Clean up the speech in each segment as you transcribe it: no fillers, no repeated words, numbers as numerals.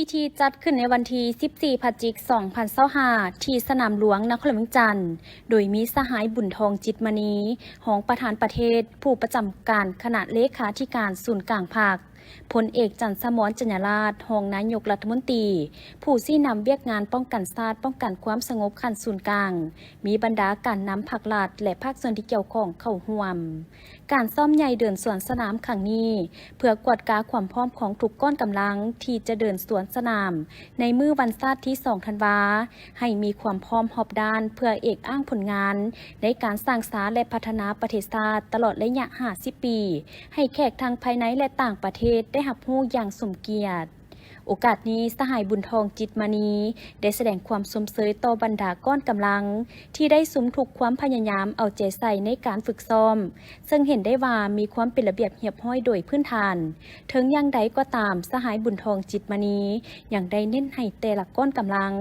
พิธีจัดขึ้นในวันที่ 14 พฤศจิกายน 2025 ที่สนามหลวงนครหลวงเวียงจันทน์โดยมีสหายบุญทองจิตมณีรองประธานประเทศผู้ประจำการคณะเลขาธิการศูนย์กลางภาคพลเอกจันทร์สมรจัญญราษฎร์รองนายกรัฐมนตรีผู้ชี้นำเวียกงานป้องกันชาติป้องกันความสงบขั้นศูนย์กลางมีบรรดาการนำภาครัฐและภาคส่วนที่เกี่ยวข้องเข้าร่วมการซ่อมใหญ่เดินสวนสนามครั้งนี้เพื่อกวดกาความพร้อมของทุกก้อนกำลังที่จะเดินสวนสนามในมื้อวันชาติที่ 2 ธันวาให้มีความพร้อมรอบด้านเพื่อเอกอ้างผลงานในการสร้างสรรค์และพัฒนาประเทศชาติตลอดระยะ 50 ปีให้แขกทางภายในและต่างประเทศได้รับรู้อย่างสมเกียรติโอกาสนี้สหายบุญทองจิตมณีได้แสดงความสมเสยต่อบรรดาก้อนกำลังที่ได้สุมทุกความพยายามเอาใจใส่ในการฝึกซ้อมซึ่งเห็นได้ว่ามีความเป็นระเบียบเรียบร้อยโดยพื้นฐานถึงอย่างใดก็ตามสหายบุญทองจิตมณียังได้เน้นให้แต่ละก้อนกำลัง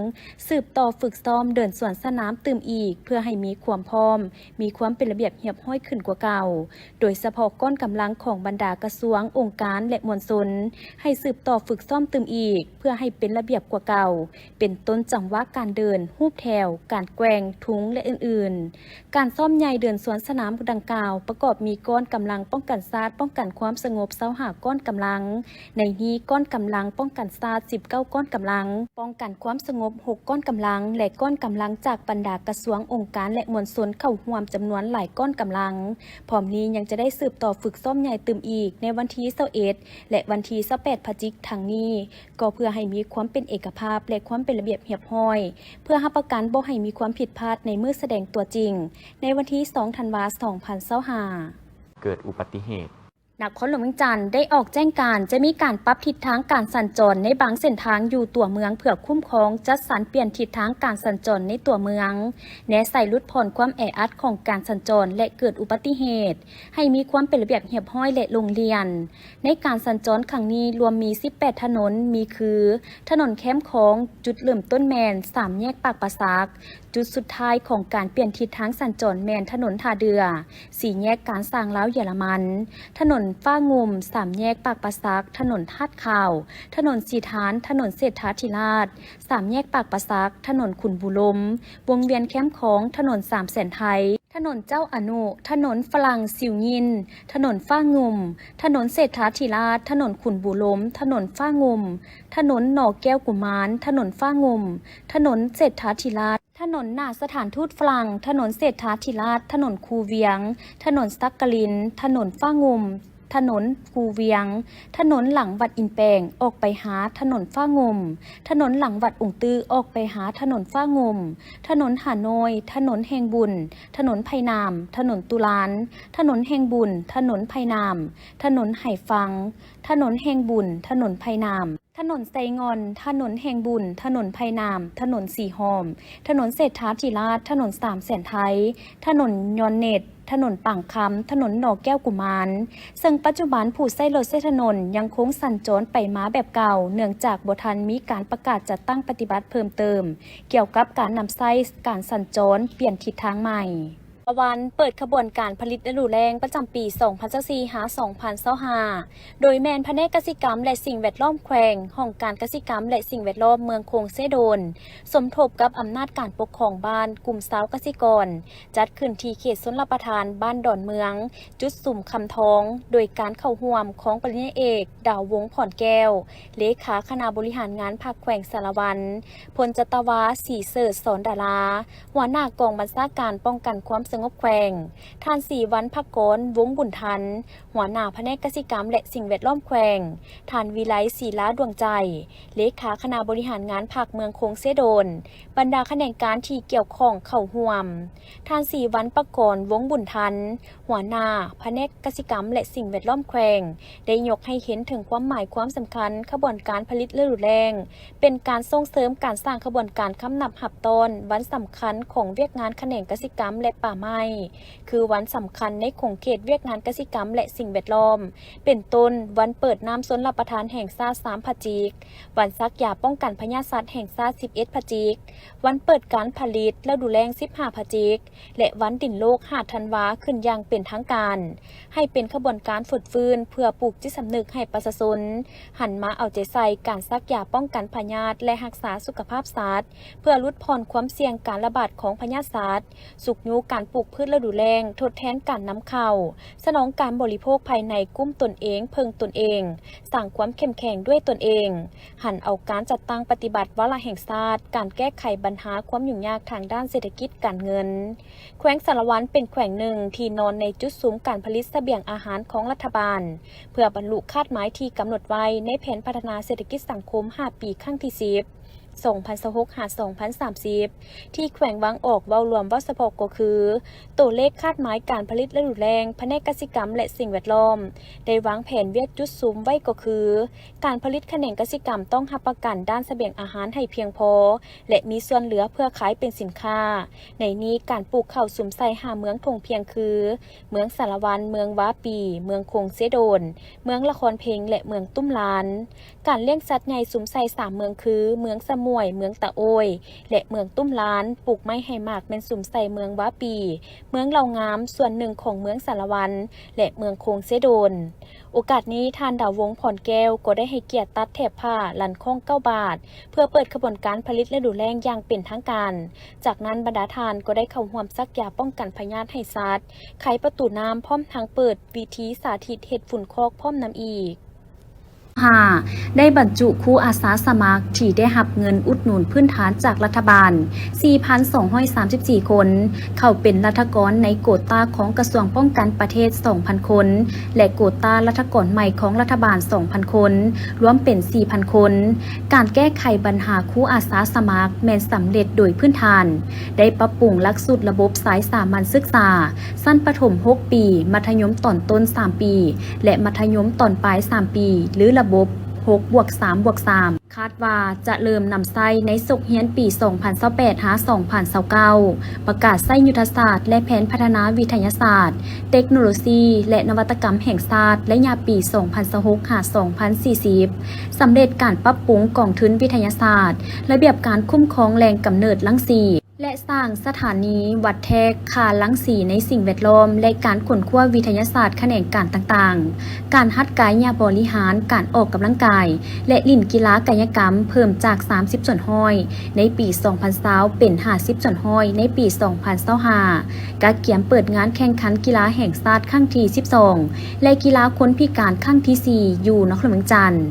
สืบต่อฝึกซ้อมเดินสวนสนามตื่มอีกเพื่อให้มีความพร้อมมีความเป็นระเบียบเรียบร้อยขึ้นกว่าเก่าโดยเฉพาะก้อนกำลังของบรรดากระทรวงองค์การและมวลชนให้สืบต่อฝึกซ้อมตื่มอีกเพื่อให้เป็นระเบียบกว่าเก่าเป็นต้นจังหวะการเดินหูบแถวการแกว่งทุ้งและอื่นๆการซ่อมใหญ่เดินสวนสนามดังกล่าวประกอบมีก้อนกำลังป้องกันชาติป้องกันความสงบ25ก้อนกำลังในนี้ก้อนกำลังป้องกันชาติ19ก้อนกำลังป้องกันความสงบ6ก้อนกำลังและก้อนกำลังจากบรรดากระทรวงองค์การและมวลชนเข้าร่วมจำนวนหลายก้อนกำลังพร้อมนี้ยังจะได้สืบต่อฝึกซ่อมใหญ่ตื่มอีกในวันที่21และวันที่28 พฤศจิกายนทางนี้ก็เพื่อให้มีความเป็นเอกภาพและความเป็นระเบียบเรียบร้อยเพื่อรับประกันบ่ให้มีความผิดพลาดในมื้อแสดงตัวจริงในวันที่ 2 ธันวาคม 2025เกิดอุบัติเหตุนครหลวงเวียงจันทน์ได้ออกแจ้งการจะมีการปรับทิศทางการสัญจรในบางเส้นทางอยู่ตัวเมืองเพื่อคุ้มครองจัดสรรเปลี่ยนทิศทางการสัญจรในตัวเมืองแนะใส่ลดผ่อนความแออัดของการสัญจรและเกิดอุบัติเหตุให้มีความเป็นระเบียบเรียบร้อยและโรงเรียนในการสัญจรครั้งนี้รวมมี18ถนนมีคือถนนแคมป์ของจุดเริ่มต้นแมน3แยกปากปราสาทจุดสุดท้ายของการเปลี่ยนทิศทางสัญจรแมนถนนท่าเรือ4แยกการสร้างล้าวเยอรมันถนนฟ้างุม3แยกปากปราสาทถนนทาดข่าวถนนสีฐานถนนเศรษฐาธิราช3แยกปากปราสาทถนนขุนบุลมวงเวียนแคมป์ของถนน3แสนไทยถนนเจ้าอนุถนนฝรั่งสิวยินถนนฟ้างุมถนนเศรษฐาธิราชถนนขุนบุลมถนนฟ้างุมถนนหนอแก้วกุมารถนนฟ้างุมถนนเศรษฐาธิราชถนนหน้าสถานทูตฝรั่งถนนเศรษฐาธิราชถนนคูเวียงถนนสักกลินถนนฟ้างุมถนนคูเวียงถนนหลังวัดอินแปงออกไปหาถนนฟ้างุมถนนหลังวัดองค์ตื้อออกไปหาถนนฟ้างุมถนนหานอยถนนแห่งบุญถนนไผ่นามถนนตุลานถนนแห่งบุญถนนไผ่นามถนนไหฟังถนนแห่งบุญถนนไผ่นามถนนไซงอนถนนแห่งบุญถนนไผ่นามถนนสีหอมถนนเศรษฐาธิราชถนน3แสนไทยถนนยอนเนตถนนป่างคำถนนหนอแก้วกุมารซึ่งปัจจุบันผู้ใช้รถใช้ถนนยังคงสัญจรไปมาแบบเก่าเนื่องจากบ่ทันมีการประกาศจัดตั้งปฏิบัติเพิ่มเติมเกี่ยวกับการนำใช้การสัญจรเปลี่ยนทิศทางใหม่วันเปิดขบวนการผลิตและดูแลประจำปี 2024-2025 โดยแมนแผนกเกษตรกรรมและสิ่งแวดล้อมแขวงห้องการเกษตรกรรมและสิ่งแวดล้อมเมืองโคงเซโดนสมทบกับอำนาจการปกครองบ้านกลุ่มสาวเกษตรกรจัดขึ้นที่เขตชลประทานบ้านดอนเมืองจุดสุ่มคำทองโดยการเข้าร่วมของปริญญาเอกดาววงศ์ผ่อนแก้วเลขาคณะบริหารงานภาคแขวงสารวันพลจตวาสีเสิร์ชสอนดาราหัวหน้ากองบัญชาการป้องกันความสงบแขวงท่านสีวันพักกรวงบุญทันหัวหน้าแผนกเกษตรกรรมและสิ่งแวดล้อมแขวงท่านวิไลศรีล้าดวงใจเลขาคณะบริหารงานภาคเมืองโคงเซโดนบรรดาแขนงการที่เกี่ยวข้องเข้าร่วมท่านสีวันพักกรวงบุญทันหัวหน้าแผนกเกษตรกรรมและสิ่งแวดล้อมแขวงได้ยกให้เห็นถึงความหมายความสำคัญขบวนการผลิตและรุนแรงเป็นการส่งเสริมการสร้างขบวนการคำนับหับตอนวันสำคัญของเวียกงานแขนงเกษตรกรรมและป่าไม้ ไม่ คือวันสำคัญในของเขตเวียกงานเกษตรกรรมและสิ่งแวดล้อมเป็นต้นวันเปิดน้ำสนรับประทานแห่งชาติ3 พฤศจิกายนวันซักยาป้องกันพยาธิสัตว์แห่งชาติ11 พฤศจิกายนวันเปิดการผลิตฤดูแล้ง15 พฤศจิกายนและวันดินโลก5 ธันวาคมขึ้นอย่างเป็นทางการให้เป็นขบวนการฝึกฟื้นเพื่อปลูกจิตสำนึกให้ประชาชนหันมาเอาใจใส่การซักยาป้องกันพยาธิและรักษาสุขภาพสัตว์เพื่อลดผ่อนความเสี่ยงการระบาดของพยาธิสัตว์สุกยุการปลูกพืชฤดูแล้งทดแทนการนำเข้าสนองการบริโภคภายในกลุ่มตนเองเพิ่งตนเองสร้างความเข้มแข็งด้วยตนเองหันเอาการจัดตั้งปฏิบัติวาระแห่งชาติการแก้ไขปัญหาความยุ่งยากทางด้านเศรษฐกิจการเงินแขวงสารวัตรเป็นแขวงหนึ่งที่นอนในจุดสูงการผลิตเสบียงอาหารของรัฐบาลเพื่อบรรลุคาดหมายที่กำหนดไว้ในแผนพัฒนาเศรษฐกิจสังคม5 ปีครั้งที่10 2026-2030 ที่แขวงวางออกเว้ารวมว่าเฉพาะก็คือตัวเลขคาดหมายการผลิตและรุนแรงแผนกเกษตรกรรมและสิ่งแวดล้อมได้วางแผนเวียกจุดสูงไว้ก็คือการผลิตแขนงเกษตรกรรมต้องรับประกันด้านเสบียงอาหารให้เพียงพอและมีส่วนเหลือเพื่อขายเป็นสินค้าในนี้การปลูกข้าวสุมใส่5 เมืองทงเพียงคือเมืองสารวันเมืองว้าปีเมืองคงเสโดนเมืองละครเพลงและเมืองตุ้มลานการเลี้ยงสัตว์ใหญ่สุมใส่3 เมืองคือเมืองสมวยเมืองตะโอยและเมืองตุ้มล้านปลูกไม้ให้มากเป็นสุ่มใส่เมืองว้าปีเมืองเหล่างามส่วนหนึ่งของเมืองสารวันและเมืองโคงเสโดนโอกาสนี้ท่านดาววงศ์ผ่อนแก้วก็ได้ให้เกียรติตัดแถบผ้าลันข้อง9 บาทเพื่อเปิดขบวนการผลิตและดูแลอย่างเป็นทางการจากนั้นบรรดาทานก็ได้เข้าร่วมซักยาป้องกันพยาธิให้สัตว์ไขประตูน้ำพร้อมทางเปิดวิธีสาธิตเห็ดฝุ่นคอกพร้อมน้ำอีกได้บรรจุครูอาสาสมัครที่ได้รับเงินอุดหนุนพื้นฐานจากรัฐบาล 4,234 คน เข้าเป็นรัฐกรในโควต้าของกระทรวงป้องกันประเทศ 2,000 คน และโควต้ารัฐกรใหม่ของรัฐบาล 2,000 คน รวมเป็น 4,000 คน การแก้ไขปัญหาครูอาสาสมัครแม้นสำเร็จโดยพื้นฐาน ได้ปรับปรุงหลักสูตรระบบสายสามัญศึกษาสั้นประถม 6 ปี มัธยมตอนต้น 3 ปี และมัธยมตอนปลาย 3 ปี หรือระบบ 6+3+3 คาดว่าจะเริ่มนำใช้ในศุกร์เฮียนปี 2028-2029 ประกาศใช้ยุทธศาสตร์และแผนพัฒนาวิทยาศาสตร์เทคโนโลยีและนวัตกรรมแห่งชาติและยาปี 2026-2040 สำเร็จการปรับปรุงกองทุนวิทยาศาสตร์ระเบียบการคุ้มครองแหล่งกำเนิดรังสีและสร้างสถานีวัดแทกค่ารังสีในสิ่งแวดล้อมและการค้นคว้าวิทยาศาสตร์แขนงการต่างๆการหัดกายบริหารการออกกำลังกายและลิ่นกีฬากายกรรมเพิ่มจาก30 ส่วนห้อยในปี 2020 เป็น50 ส่วนห้อยในปี 2025การเกียมเปิดงานแข่งขันกีฬาแห่งชาติครั้งที่12และกีฬาคนพิการครั้งที่4อยู่นครหลวงจันทร์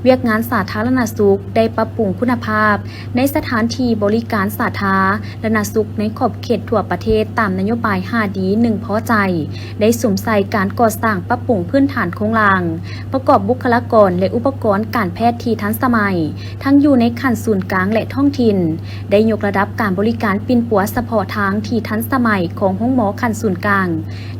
เวียกงานสาธารณสุขได้ปรับปรุงคุณภาพในสถานที่บริการสาธารณสุขในขอบเขตทั่วประเทศตามนโยบาย5ดี1พอใจได้สวมใส่การก่อสร้างปรับปรุงพื้นฐานโครงหลังประกอบบุคลากรและอุปกรณ์การแพทย์ที่ทันสมัยทั้งอยู่ในขั้นศูนย์กลางและท้องถิ่นได้ยกระดับการบริการปิ่นปัวเฉพาะทางที่ทันสมัยของห้องหมอขั้นศูนย์กลาง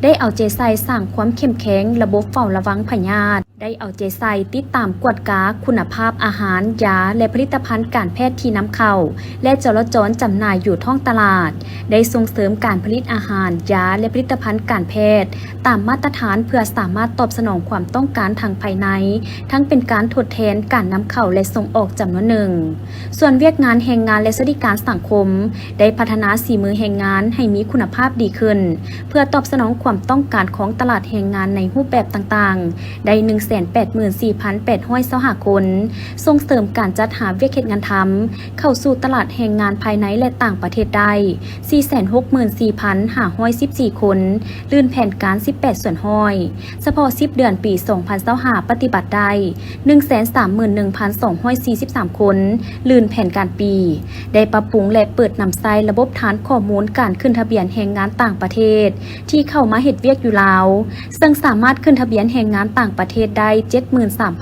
ได้เอาใจใส่สร้างความเข้มแข็งระบบเฝ้าระวังพยาธิได้เอาใจใส่ติดตามกวดกาคุณภาพอาหารยาและผลิตภัณฑ์การแพทย์ที่นำเข้าและจราจรจำหน่ายอยู่ท้องตลาดได้ส่งเสริมการผลิตอาหารยาและผลิตภัณฑ์การแพทย์ตามมาตรฐานเพื่อสามารถตอบสนองความต้องการทางภายในทั้งเป็นการทดแทนการนำเข้าและส่งออกจำนวนหนึ่งส่วนเวียกงานแห่งงานและสวัสดิการสังคมได้พัฒนาฝีมือแห่งงานให้มีคุณภาพดีขึ้นเพื่อตอบสนองความต้องการของตลาดแห่งงานในรูปแบบต่างๆได้ 184,825 คนส่งเสริมการจัดหาเวียกเฮ็ดงานทำเข้าสู่ตลาดแห่งงานภายในและต่างประเทศได้ 464,514 คนลื่นแผนการ18 ส่วนห้อยเฉพาะ10 เดือนปี 2025 ปฏิบัติได้ 131,243 คนลื่นแผนการปีได้ปรับปรุงและเปิดนำใช้ระบบฐานข้อมูลการขึ้นทะเบียนแรงงานต่างประเทศที่เข้ามาเฮ็ดเวียกอยู่ลาวซึ่งสามารถขึ้นทะเบียนแรงงานต่างประเทศได้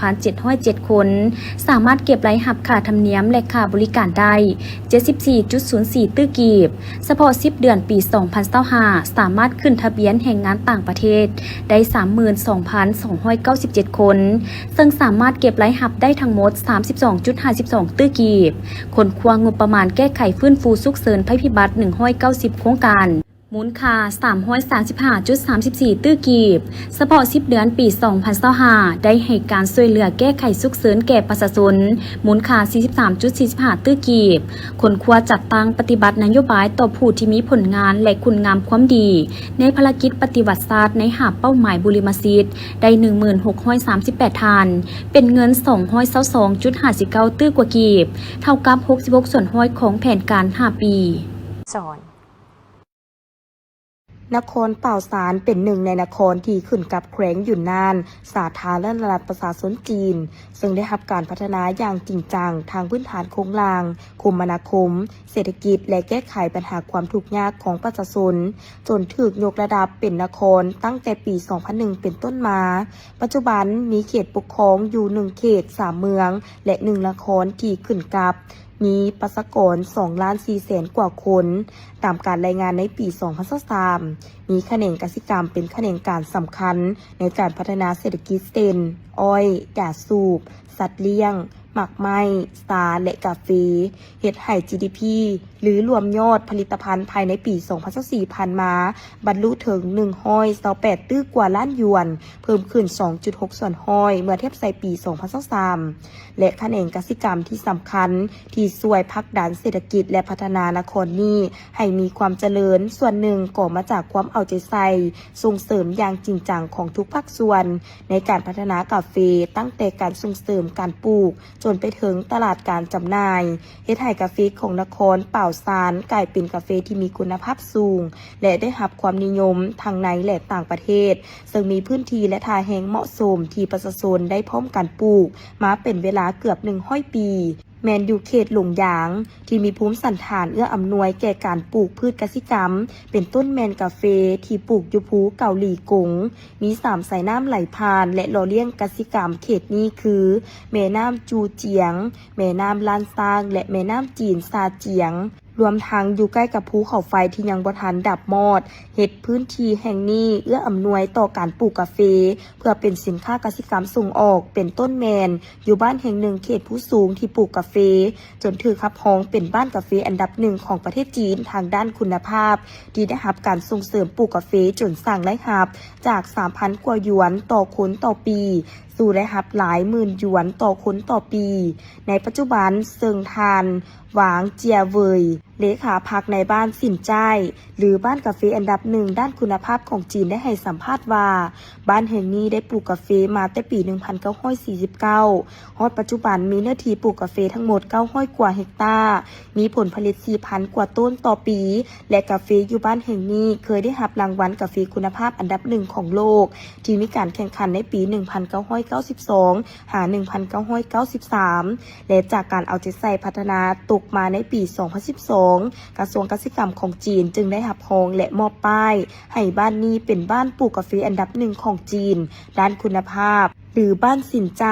73,707 คนสามารถเก็บรายรับค่าธรรมเนียมและค่าบริการได้ 74.04 ตื้อกีบเฉพาะ10 เดือนปี 2025 สามารถขึ้นทะเบียนแรงงานต่างประเทศได้ 32,297 คนซึ่งสามารถเก็บรายรับได้ทั้งหมด 32.52 ตื้อกีบคนควางงบประมาณแก้ไขฟื้นฟูฉุกเฉินภัยพิบัติ190 โครงการ มูลค่า335.34 ตื้อกีบเฉพาะ10 เดือนปี 2025ได้ให้การช่วยเหลือแก้ไขฉุกเฉินแก่ประชาชนมูลค่า 43.45 ตื้อกีบคนครัวจัดตั้งปฏิบัตินโยบายต่อผู้ที่มีผลงานและคุณงามความดีในภารกิจปฏิวัติศาสตร์ในหาเป้าหมายบุริมสิทธิ์ได้ 1638 ทานเป็นเงิน 222.59 ตื้อกว่ากีบเท่ากับ 66 ส่วนห้อยของแผนการ5 ปีสอนนครเป่าซานเป็นหนึ่งในนครที่ขึ้นกับแขวงหยุ่นนานสาธารณรัฐประชาชนจีนซึ่งได้รับการพัฒนาอย่างจริงจังทางพื้นฐานโครงสร้างคมนาคมเศรษฐกิจและแก้ไขปัญหาความทุกข์ยากของประชาชนจนถูกยกระดับเป็นนครตั้งแต่ปี 2001 เป็นต้นมาปัจจุบันมีเขตปกครองอยู่1เขต3เมืองและ1นครที่ขึ้นกับมีประชากร 2,400,000 กว่าคนตามการรายงานในปี 2023มีแขนงกสิกรรมเป็นแขนงการสำคัญในการพัฒนาเศรษฐกิจเช่นอ้อยก๊าซสูบสัตว์เลี้ยงหมากไม้สาและกาแฟเฮ็ดให้ GDP หรือรวมยอดผลิตภัณฑ์ภายในปี 2024 ผ่านมาบรรลุถึง128ตื้อกว่าล้านหยวนเพิ่มขึ้น 2.6 ส่วนห้อยเมื่อเทียบใส่ปี 2023และแขนงกสิกรรมที่สำคัญที่ช่วยผลักดันเศรษฐกิจและพัฒนานครนี้ให้มีความเจริญส่วนหนึ่งก็มาจากความเอาใจใส่ส่งเสริมอย่างจริงจังของทุกภาคส่วนในการพัฒนากาแฟตั้งแต่การส่งเสริมการปลูกจนไปถึงตลาดการจำหน่ายเฮ็ดให้กาแฟของนครเป่าซานกลายเป็นกาแฟที่มีคุณภาพสูงและได้รับความนิยมทั้งในและต่างประเทศซึ่งมีพื้นที่และท่าแห่งเหมาะสมที่ประชาชนได้พร้อมการปลูกมาเป็นเวลาเกือบ100 ปีแมนอยู่เขตหลงหยางที่มีภูมิสันฐานเอื้ออำนวยแก่การปลูกพืชกสิกรรมเป็นต้นแมนกาแฟที่ปลูกอยู่ภูเกาหลีกงมี3สายน้ำไหลผ่านและหล่อเลี้ยงกสิกรรมเขตนี้คือแม่น้ำจูเจียงแม่น้ำลานซางและแม่น้ำจีนซาเจียงรวมทั้งอยู่ใกล้กับภูเขาไฟที่ยังบ่ทันดับมอดเฮ็ดพื้นที่แห่งนี้เอื้ออำนวยต่อการปลูกกาแฟเพื่อเป็นสินค้ากสิกรรมส่งออกเป็นต้นแมนอยู่บ้านแห่งหนึ่งเขตผู้สูงที่ปลูกกาแฟจนถือคับฮ้องเป็นบ้านกาแฟอันดับ1ของประเทศจีนทางด้านคุณภาพที่ได้รับการส่งเสริมปลูกกาแฟจนสร้างรายรับจาก 3,000 กว่าหยวนต่อคนต่อปีสู่ได้รับหลายหมื่นหยวนต่อคนต่อปีในปัจจุบันเซิงทานหวางเจียเวยเลขาพักในบ้านสินจ้ายหรือบ้านกาแฟอันดับ1ด้านคุณภาพของจีนได้ให้สัมภาษณ์ว่าบ้านแห่งนี้ได้ปลูกกาแฟมาตั้งปี 1949 ฮอดปัจจุบันมีเนื้อที่ปลูกกาแฟทั้งหมด 900 กว่าเฮกตาร์มีผลผลิต 4,000 กว่าต้นต่อปีและกาแฟอยู่บ้านแห่งนี้เคยได้รับรางวัลกาแฟคุณภาพอันดับ1ของโลกที่มีการแข่งขันในปี 1992 หา 1993 และจากการเอาใจใส่พัฒนาตกมาในปี 2012 กระทรวงเกษตรกรรมของจีนจึงได้รับรองและมอบป้ายให้บ้านนี้เป็นบ้านปลูกกาแฟอันดับ1ของจีนด้านคุณภาพหรือบ้านสินใจ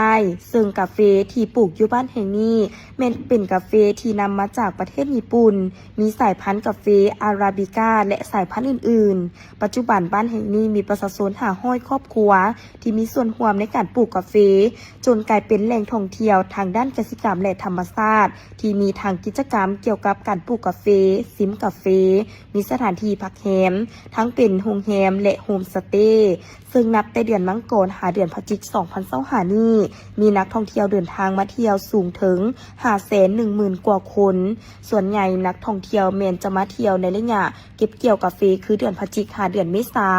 ซึ่งกาแฟที่ปลูกอยู่บ้านแห่งนี้เป็นกาแฟที่นำมาจากประเทศญี่ปุ่นมีสายพันธุ์กาแฟอาราบิก้าและสายพันธุ์อื่นๆปัจจุบันบ้านแห่งนี้มีประชาชน500 ครอบครัวที่มีส่วนร่วมในการปลูกกาแฟจนกลายเป็นแหล่งท่องเที่ยวทางด้านกสิกรรมและธรรมชาติที่มีทางกิจกรรมเกี่ยวกับการปลูกกาแฟซิมกาแฟมีสถานที่พักแรมทั้งเป็นโรงแรมและโฮมสเตย์ซึ่งนับแต่เดือนมังกรหาเดือนพฤศจิกายน 2025 นี้มีนักท่องเที่ยวเดินทางมาเที่ยวสูงถึง 510,000 กว่าคนส่วนใหญ่นักท่องเที่ยวแม้นจะมาเที่ยวในระยะเก็บเกี่ยวกาแฟคือเดือนพฤศจิกายน เดือนเมษา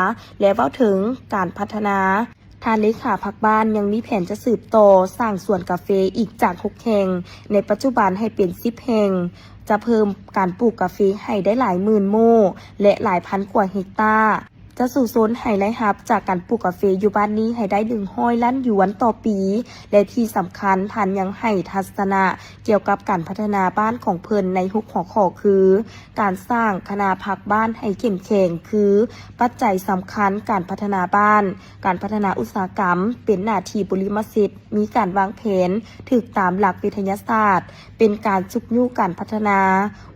และเว้าถึงการพัฒนาท่านเลขาพักบ้านยังมีแผนจะสืบต่อสร้างสวนกาแฟอีกจาก6แห่งในปัจจุบันให้เป็น10แห่งจะเพิ่มการปลูกกาแฟให้ได้หลายหมื่นโม่และหลายพันกว่าเฮกตาร์จะสู่โซนไฮไลท์ฮับจากการปลูกกาแฟอยู่บ้านนี้ให้ได้100 ล้านหยวนต่อปีและที่สำคัญท่านยังให้ทัศนะเกี่ยวกับการพัฒนาบ้านของเพิ่นใน6หัวข้อคือการสร้างคณะพักบ้านให้เข้มแข็งคือปัจจัยสำคัญการพัฒนาบ้านการพัฒนาอุตสาหกรรมเป็นหน้าที่บริมสิทธิ์มีการวางแผนถูกตามหลักวิทยาศาสตร์เป็นการชุบยู่การพัฒนา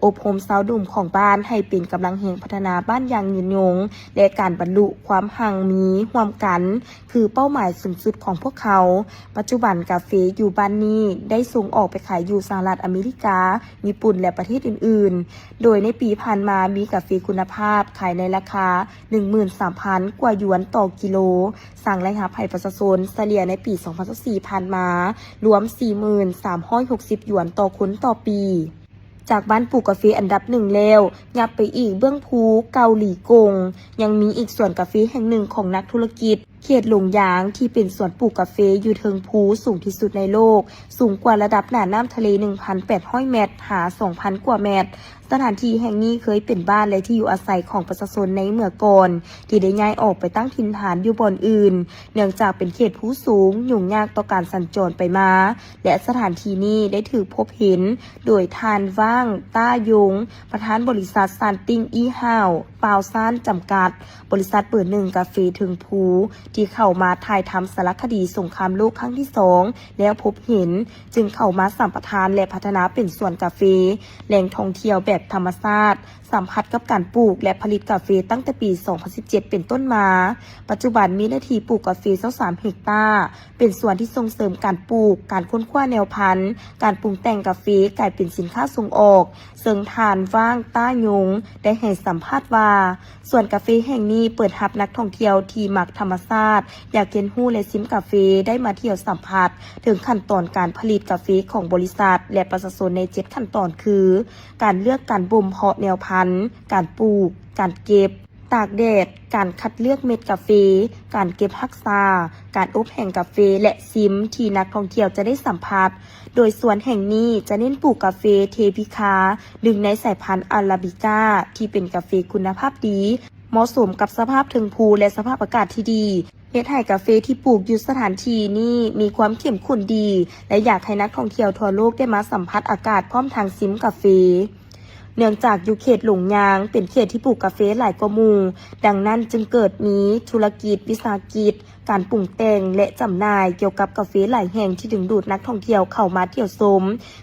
อบรมเสาดุมของบ้านให้เป็นกำลังแห่งพัฒนาบ้านอย่างยืนยงและการ บรรลุความหังมีร่วมกันคือเป้าหมายสูงสุดของพวกเขา ปัจจุบันกาแฟอยู่บ้านนี้ได้ส่งออกไปขายอยู่สหรัฐอเมริกา ญี่ปุ่นและประเทศอื่นๆ โดยในปีผ่านมามีกาแฟคุณภาพขายในราคา 13,000 กว่าหยวนต่อกิโลสร้างรายรับให้ประชาชนเฉลี่ยในปี 2024 ผ่านมารวม 4360 หยวนต่อคนต่อปีจากบ้านปลูกกาแฟอันดับหนึ่งแล้วยับไปอีกเบื้องภูเกาหลีกงยังมีอีกสวนกาแฟแห่งหนึ่งของนักธุรกิจเขตหลงยางที่เป็นสวนปลูกกาแฟอยู่เทิงภูสูงที่สุดในโลกสูงกว่าระดับหน้าน้ำทะเล 1,800 เมตรหา 2,000 กว่าเมตรสถานที่แห่งนี้เคยเป็นบ้านและที่อยู่อาศัยของประชาชนในเมื่อก่อนที่ได้ย้ายออกไปตั้งถิ่นฐานอยู่บ่อนอื่นเนื่องจากเป็นเขตภูสูงยุ่งยากต่อการสัญจรไปมาและสถานที่นี้ได้ถูกพบเห็นโดยทานว่างต้ายงประธานบริษัทซานติงอีห่าวปาวซ่านจำกัดบริษัทเปิดหนึ่งกาแฟถึงภูที่เข้ามาถ่ายทำสารคดีสงครามโลกครั้งที่2แล้วพบเห็นจึงเข้ามาสัมปทานและพัฒนาเป็นสวนกาแฟแหล่งท่องเที่ยวแบบธรรมชาติสัมผัสกับการปลูกและผลิตกาแฟตั้งแต่ปี 2017 เป็นต้นมาปัจจุบันมีหน้าที่ปลูกกาแฟ23 เฮกตาร์เป็นส่วนที่ส่งเสริมการปลูกการค้นคว้าแนวพันธุ์การปรุงแต่งกาแฟกลายเป็นสินค้าส่งออกเซิงทานว่างต้ายงได้ให้สัมภาษณ์ว่าส่วนกาแฟแห่งนี้เปิดรับนักท่องเที่ยวที่มักธรรมชาติอยากเรียนรู้และชิมกาแฟได้มาเที่ยวสัมผัสถึงขั้นตอนการผลิตกาแฟของบริษัทและประชาชนใน7ขั้นตอนคือการเลือกการบ่มเพาะแนวพันธุ์การปลูกการเก็บตากแดดการคัดเลือกเม็ดกาแฟการเก็บรักษาการอบแห้งกาแฟและชิมที่นักท่องเที่ยวจะได้สัมผัสโดยสวนแห่งนี้จะเน้นปลูกกาแฟเทพิคาหนึ่งในสายพันธุ์อาราบิก้าที่เป็นกาแฟคุณภาพดีเหมาะสมกับสภาพเทิงภูและสภาพอากาศที่ดีเฮ็ดให้กาแฟที่ปลูกอยู่สถานที่นี้มีความเข้มข้นดีและอยากให้นักท่องเที่ยวทั่วโลกได้มาสัมผัสอากาศพร้อมทางชิมกาแฟเนื่องจากอยู่เขตหลงยางเป็นเขตที่ปลูกกาแฟหลายกว่าหมู่ดังนั้นจึงเกิดมีธุรกิจวิสาหกิจการปรุงแต่งและจำหน่ายเกี่ยวกับกาแฟหลายแห่งที่ดึงดูดนักท่องเที่ยวเข้ามาเที่ยวชม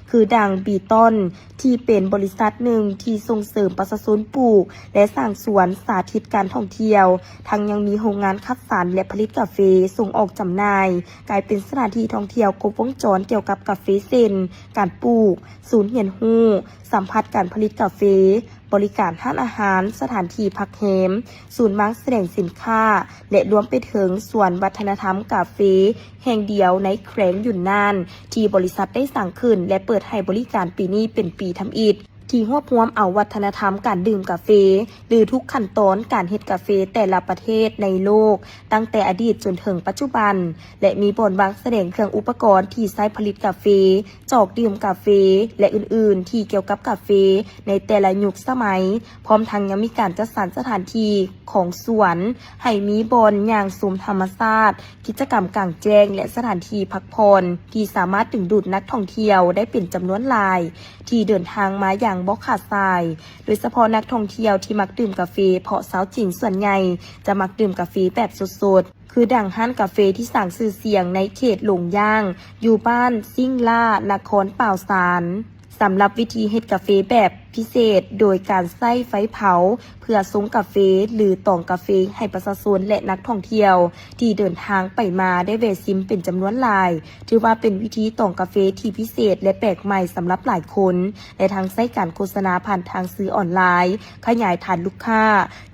คือดังบีตอนที่เป็นบริษัทหนึ่งที่ส่งเสริมประชาชนปลูกและสร้างสวนสาธิตการท่องเที่ยวทั้งยังมีโรงงานคัดสรรและผลิตกาแฟส่งออกจำหน่ายกลายเป็นสถานที่ท่องเที่ยวครบวงจรเกี่ยวกับกาแฟเส้นการปลูกศูนย์เรียนรู้สัมผัสการผลิตกาแฟบริการร้านอาหารสถานที่พักแรมศูนย์ม้างแสดงสินค้าและรวมไปถึงส่วนวัฒนธรรมกาแฟแห่งเดียวในแขวงหยุ่นนานที่บริษัทได้สร้างขึ้นและเปิดให้บริการปีนี้เป็นปีทำอิฐที่รวบรวมเอาวัฒนธรรมการดื่มกาแฟหรือทุกขั้นตอนการเฮ็ดกาแฟแต่ละประเทศในโลกตั้งแต่อดีตจนถึงปัจจุบันและมีบทวางแสดงเครื่องอุปกรณ์ที่ใช้ผลิตกาแฟจอกดื่มกาแฟและอื่นๆที่เกี่ยวกับกาแฟในแต่ละยุคสมัยพร้อมทั้งยังมีการจัดสรรสถานที่ของสวนให้มีบอนอย่างสมธรรมชาติกิจกรรมกลางแจ้งและสถานที่พักผ่อนที่สามารถดึงดูดนักท่องเที่ยวได้เป็นจำนวนหลายที่เดินทางมาอย่างบ่ขาดสายโดยเฉพาะนักท่องเที่ยวที่มักดื่มกาแฟเพราะสาวจีนส่วนใหญ่จะมักดื่มกาแฟแบบสดๆคือดังห้านกาแฟที่สร้างชื่อเสียงในเขตหลงย่างอยู่บ้านซิ่งล่านครป่าวซานสำหรับวิธีเฮ็ดกาแฟแบบพิเศษโดยการใช้ไฟเผาเพื่อส่งกาแฟหรือตองกาแฟให้ประชาชนและนักท่องเที่ยวที่เดินทางไปมาได้แวะชิมเป็นจำนวนหลายถือว่าเป็นวิธีตองกาแฟที่พิเศษและแปลกใหม่สำหรับหลายคนและทั้งใช้การโฆษณาผ่านทางสื่อออนไลน์ขยายฐานลูกค้า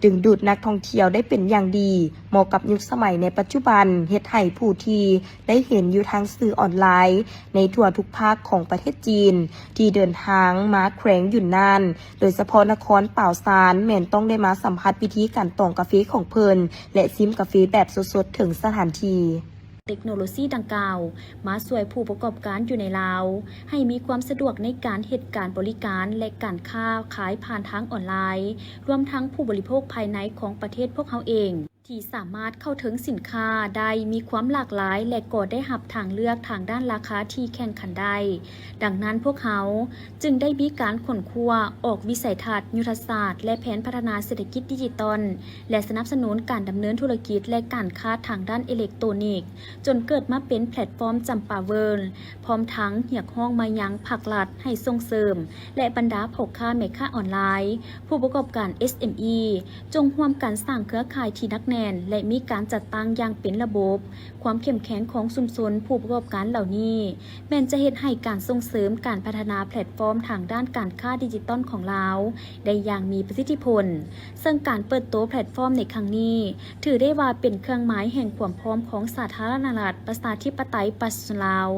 ดึงดูดนักท่องเที่ยวได้เป็นอย่างดีเหมาะกับยุคสมัยในปัจจุบันเฮ็ดให้ผู้ที่ได้เห็นอยู่ทางสื่อออนไลน์ในทั่วทุกภาคของประเทศจีนที่เดินทางมาแขวงหยุ่นนานโดยเฉพาะนครป่าวซานแม่นต้องได้มาสัมผัสวิธีการตองกาแฟของเพิ่นและชิมกาแฟแบบสดๆถึงสถานที่เทคโนโลยีดังกล่าวมาช่วยผู้ประกอบการอยู่ในลาวให้มีความสะดวกในการเฮ็ดการบริการและการค้าขายผ่านทางออนไลน์รวมทั้งผู้บริโภคภายในของประเทศพวกเขาเอง ที่สามารถเข้าถึงสินค้าได้มีความหลากหลายและก็ได้หับทางเลือกทางด้านราคาที่แข่งขันได้ดังนั้นพวกเขาจึงได้มีการขนคว้าออกวิสัยทัศน์ยุทธศาสตร์และแผนพัฒนาเศรษฐกิจดิจิตอลและสนับสนุนการดำเนินธุรกิจและการค้าทางด้านอิเล็กทรอนิกส์จนเกิดมาเป็นแพลตฟอร์มจำปาเวิร์ลพร้อมทั้งเรียกร้องมายังภาครัฐให้ส่งเสริมและบรรดาพ่อค้าแม่ค้าออนไลน์ผู้ประกอบการ SME จงร่วมกันสร้างเครือข่ายที่นักแน่นและมีการจัดตั้งอย่างเป็นระบบความเข้มแข็งของชุมชนผู้ประกอบการเหล่านี้แม้นจะเฮ็ดให้การส่งเสริมการพัฒนาแพลตฟอร์มทางด้านการค้าดิจิตอลของลาวได้อย่างมีประสิทธิผลซึ่งการเปิดตัวแพลตฟอร์มในครั้งนี้ถือได้ว่าเป็นเครื่องหมายแห่งความพร้อมของสาธารณรัฐประชาธิปไตยประชาชนลาว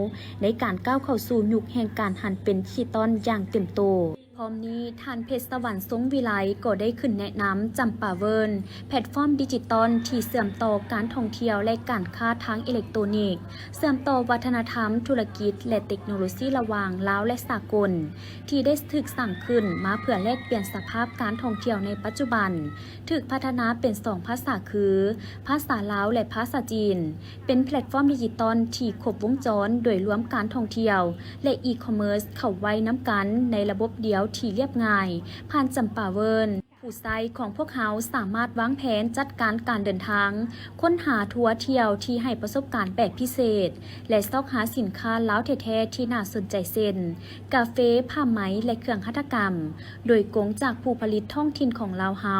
ในการก้าวเข้าสู่ยุคแห่งการหันเป็นดิจิตอลอย่างเต็มโตพร้อมนี้ท่านเพชรสวรรค์สงวิไลก็ได้ขึ้นแนะนำจำปาเวิร์ลแพลตฟอร์มดิจิตอลที่เชื่อมต่อการท่องเที่ยวและการค้าทางอิเล็กทรอนิกส์เชื่อมต่อวัฒนธรรมธุรกิจและเทคโนโลยีระหว่างลาวและสากลที่ได้ถูกสร้างขึ้นมาเพื่อแลกเปลี่ยนสภาพการท่องเที่ยวในปัจจุบันถูกพัฒนาเป็น2ภาษาคือภาษาลาวและภาษาจีนเป็นแพลตฟอร์มดิจิตอลที่ครบวงจรโดยรวมการท่องเที่ยวและอีคอมเมิร์ซเข้าไว้น้ำกันในระบบเดียวที่เรียบง่ายผ่านจำปาเวิร์ลผู้ใช้ของพวกเขาสามารถวางแผนจัดการการเดินทางค้นหาทัวร์เที่ยวที่ให้ประสบการณ์แบบพิเศษและซอกหาสินค้าลาวแท้ๆที่น่าสนใจเช่นกาแฟผ้าไหมและเครื่องหัตถกรรมโดยกงจากผู้ผลิตท้องถิ่นของลาวเฮา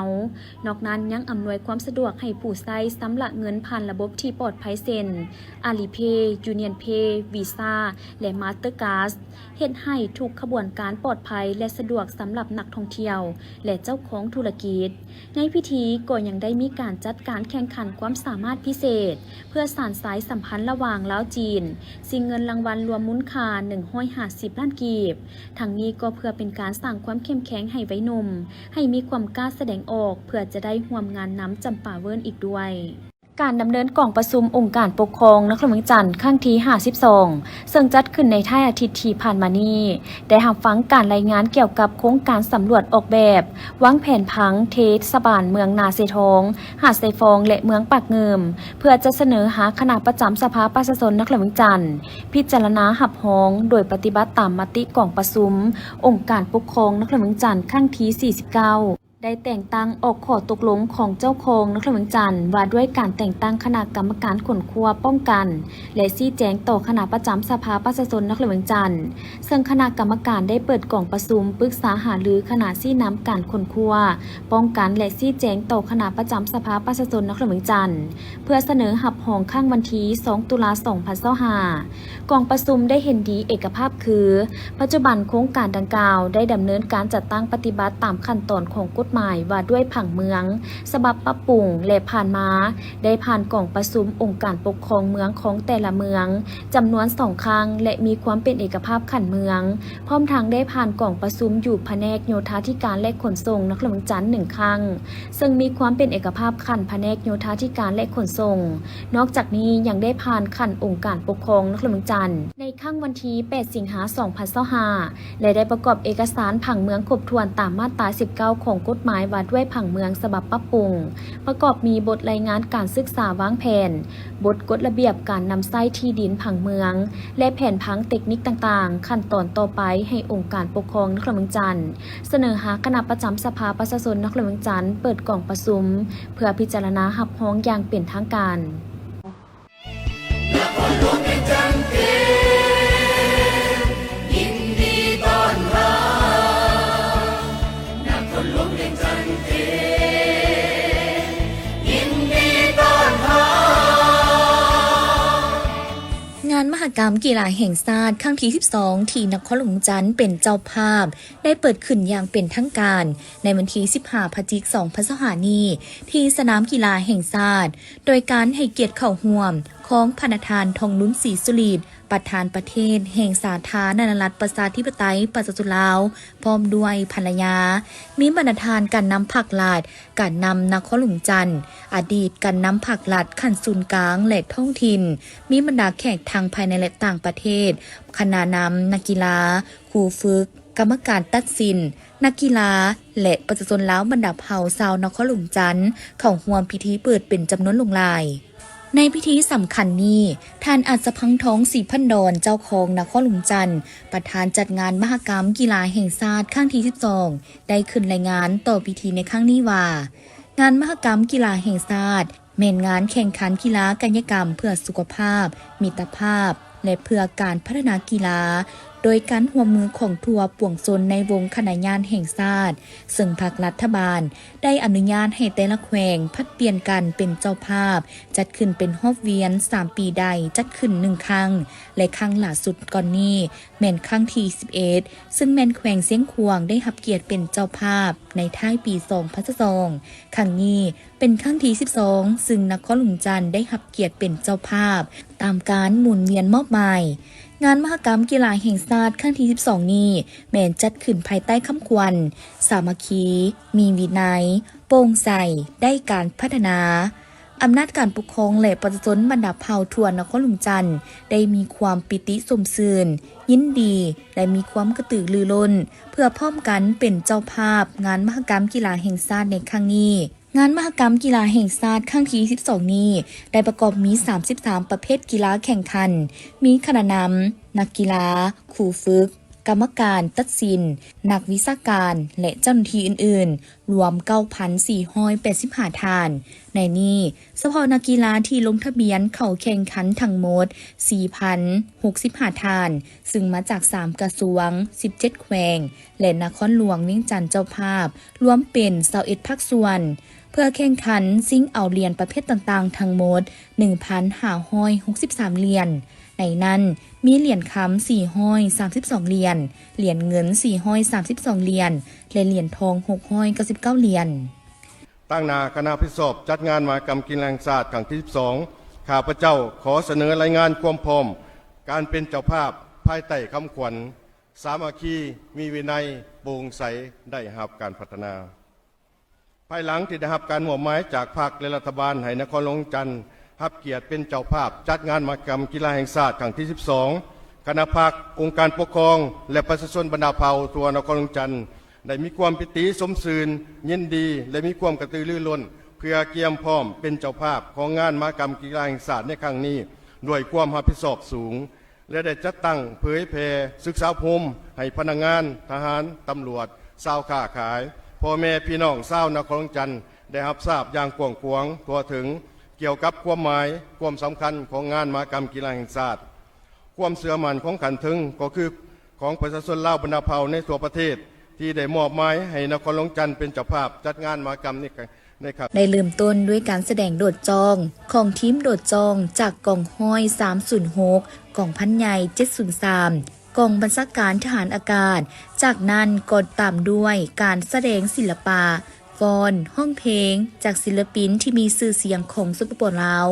นอกนั้นยังอำนวยความสะดวกให้ผู้ใช้สำระเงินผ่านระบบที่ปลอดภัยเช่น Alipay UnionPay Visa และมาสเตอร์การ์ดเฮ็ดให้ทุกขบวนการปลอดภัยและสะดวกสำหรับนักท่องเที่ยวและเจ้าของธุรกิจในพิธีก็ยังได้มีการจัดการแข่งขันความสามารถพิเศษเพื่อสานสายสัมพันธ์ระหว่างลาวจีนชิงเงินรางวัลรวมมูลค่า150ล้านกีบทั้งนี้ก็เพื่อเป็นการสร้างความเข้มแข็งให้วัยหนุ่มให้มีความกล้าแสดงออกเพื่อจะได้ร่วมงานน้ำจำปาเวิร์ลอีกด้วยการดำเนินกล่องประชุมองค์การปกครองนครหลวงจันทร์ครั้งที่52ซึ่งจัดขึ้นในท้ายอาทิตย์ที่ผ่านมานี้ได้รับฟังการรายงานเกี่ยวกับโครงการสำรวจออกแบบวางแผนผังเทศบาลเมืองนาเซทองหาดไซฟองและเมืองปากเงิมเพื่อจะเสนอหาคณะประจำสภาประชาชนนครหลวงจันทร์พิจารณาหับห้องโดยปฏิบัติตามมติกล่องประชุมองค์การปกครองนครหลวงจันทร์ครั้งที่49ได้แต่งตั้งออกข้อตกลงของเจ้าของนครหลวงจันทร์ว่าด้วยการแต่งตั้งคณะกรรมการขนครัวป้องกันและชี้แจงต่อคณะประจำสภาประชาชนนครหลวงจันทร์ซึ่งคณะกรรมการได้เปิดกล่องประชุมปรึกษาหารือขณะชี้นำการขนครัวป้องกันและชี้แจงต่อคณะประจำสภาประชาชนนครหลวงจันทร์เพื่อเสนอหับห้องข้างวันที่2ตุลาคม2025กล่องประชุมได้เห็นดีเอกภาพคือปัจจุบันโครงการดังกล่าวได้ดำเนินการจัดตั้งปฏิบัติตามขั้นตอนของกฎหมายว่าด้วยผังเมืองฉบับปรับปรุงและผ่านมาได้ผ่านกล่องประชุมองค์การปกครองเมืองของแต่ละเมืองจำนวน2ครั้งและมีความเป็นเอกภาพขันเมืองพร้อมทั้งได้ผ่านกล่องประชุมอยู่แผนกโยธาธิการและขนส่งนครหลวงจันทร์1ครั้งซึ่งมีความเป็นเอกภาพขันแผนกโยธาธิการและขนส่งนอกจากนี้ยังได้ผ่านขันองค์การปกครองนครหลวงจันทร์ในครั้งวันที่8สิงหาคม2025และได้ประกอบเอกสารผังเมืองครบถ้วนตามมาตรา19ของกฎหมายว่าด้วยผังเมืองฉบับปรับปรุงประกอบมีบทรายงานการศึกษาวางแผนบทกฎระเบียบการนำไส้ที่ดินผังเมืองและแผนผังเทคนิคต่างๆขั้นตอนต่อไปให้องค์การปกครองนครหลวงจันทร์เสนอหาคณะประจำสภาประชาชนนครหลวงจันทร์เปิดกล่องประชุมเพื่อพิจารณาหับห้องอย่างเป็นทางการงานมหกรรมกีฬาแห่งชาติครั้งที่12ที่นครหลวงจันทร์เป็นเจ้าภาพได้เปิดขึ้นอย่างเป็นทางการในวันที่15พฤศจิกายน2025นี้ที่สนามกีฬาแห่งชาติโดยการให้เกียรติเข้าร่วมของพระทานทองลุ้นศรีสุริตประธานประเทศแห่งสาธารณรัฐประชาธิปไตยประชาชนลาวพร้อมด้วยภรรยามีบรรณาธิการนำผักหลาดการนำนครหลวงจันทร์อดีตการนำผักหลาดขั้นศูนย์กลางและท้องถิ่นมีบรรดาแขกทางภายในและต่างประเทศคณะนำนักกีฬาครูฝึก กรรมการตัดสินนักกีฬาและประชาชนลาวบรรดาเผ่าชาวนครหลวงจันทน์เข้าร่วมพิธีเปิดเป็นจำนวนหลงหลายในพิธีสำคัญนี้ท่านอัศพังทองศรีพันดรเจ้าของนครหลวงจันทน์ประธานจัดงานมหกรรมกีฬาแห่งชาติครั้งที่12ได้ขึ้นรายงานต่อพิธีในครั้งนี้ว่างานมหกรรมกีฬาแห่งชาติแม่นงานแข่งขันกีฬากายกรรมเพื่อสุขภาพมิตรภาพและเพื่อการพัฒนากีฬาโดยการร่วมมือของทัวร์ป่วงชนในวงคณะญาณแห่งชาติซึ่งภาครัฐบาลได้อนุญาตให้แต่ละแขวงผลัดเปลี่ยนกันเป็นเจ้าภาพจัดขึ้นเป็นรอบเวียน3ปีใดจัดขึ้น1ครั้งและครั้งล่าสุดก่อนนี้แม่นครั้งที่11ซึ่งแม่นแขวงเสียงขวางได้รับเกียรติเป็นเจ้าภาพในท้ายปี2022ครั้งนี้เป็นครั้งที่12ซึ่งนครหลวงจันทน์ได้รับเกียรติเป็นเจ้าภาพตามการหมุนเวียนมอบหมายงานมหกรรมกีฬาแห่งชาติครั้งที่12นี้แม่นจัดขึ้นภายใต้คำขวัญสามัคคีมีวินัยโปร่งใสได้การพัฒนาอำนาจการปกครองและประชาชนบรรดาเผ่าทั่วนครหลวงจันทน์ได้มีความปิติสมชื่นยินดีและมีความกระตือรือร้นเพื่อพร้อมกันเป็นเจ้าภาพงานมหกรรมกีฬาแห่งชาติในครั้งนี้งานมหกรรมกีฬาแห่งชาติครั้งที่12นี้ได้ประกอบมี33ประเภทกีฬาแข่งขันมีคณะนำนักกีฬาครูฝึกกรรมการตัดสินนักวิชาการและเจ้าหน้าที่อื่นๆรวม 9,485 ท่านในนี้เฉพาะนักกีฬาที่ลงทะเบียนเข้าแข่งขันทั้งหมด 4,065 ท่านซึ่งมาจาก3กระทรวง17แขวงและนครหลวงเวียงจันทน์เจ้าภาพรวมเป็น21ภาคส่วนเพื่อแข่งขันซิ่งเอาเหรียญประเภทต่างๆทั้งหมด 1,563 เหรียญในนั้นมีเหรียญคำ432เหรียญเหรียญเงิน432เหรียญและเหรียญทอง699เหรียญตั้งหน้าคณะพิศอบจัดงานมหกรรมกีฬาแห่งชาติครั้งที่12ข้าพเจ้าขอเสนอรายงานความพร้อมการเป็นเจ้าภาพภายใต้คำขวัญสามัคคีมีวินัยโปร่งใสได้รับการพัฒนาภายหลังที่ได้รับการมอบหมายจากภาคและรัฐบาลให้นครหลวงจันทน์รับเกียรติเป็นเจ้าภาพจัดงานมหกรรมกีฬาแห่งชาติครั้งที่12คณะภาคองค์การปกครองและประชาชนบรรดาเผ่าตัวนครหลวงจันทน์ได้มีความปิติสมชื่นยินดีและมีความกระตือรือร้นเพื่อเกียมพร้อมเป็นเจ้าภาพของงานมหกรรมกีฬาแห่งชาติในครั้งนี้ด้วยความรับผิดชอบสูงและได้จัดตั้งเผยแผ่ศึกษาภูมิให้พนักงานทหารตำรวจชาวค้าขายพ่อแม่พี่น้องชาวนครหลวงจันทน์ได้รับทราบอย่างกว้างขวางทั่วถึงเกี่ยวกับความหมายความสำคัญของงานมหกรรมกีฬาแห่งชาติความเสื่อมั่นของขันถึงก็คือของประชาชนลาวบรรดาเผ่าในทั่วประเทศที่ได้มอบหมายให้นครหลวงจันทน์เป็นเจ้าภาพจัดงานมหกรรมนี้ครับได้เริ่มต้นด้วยการแสดงโดดจองของทีมโดดจองจากกองห้อย306กองพันใหญ่703กองบัญชาการทหารอากาศจากนั้นก็ตามด้วยการแสดงศิลปะฟ้อนห้องเพลงจากศิลปินที่มีชื่อเสียงของสปป.ลาว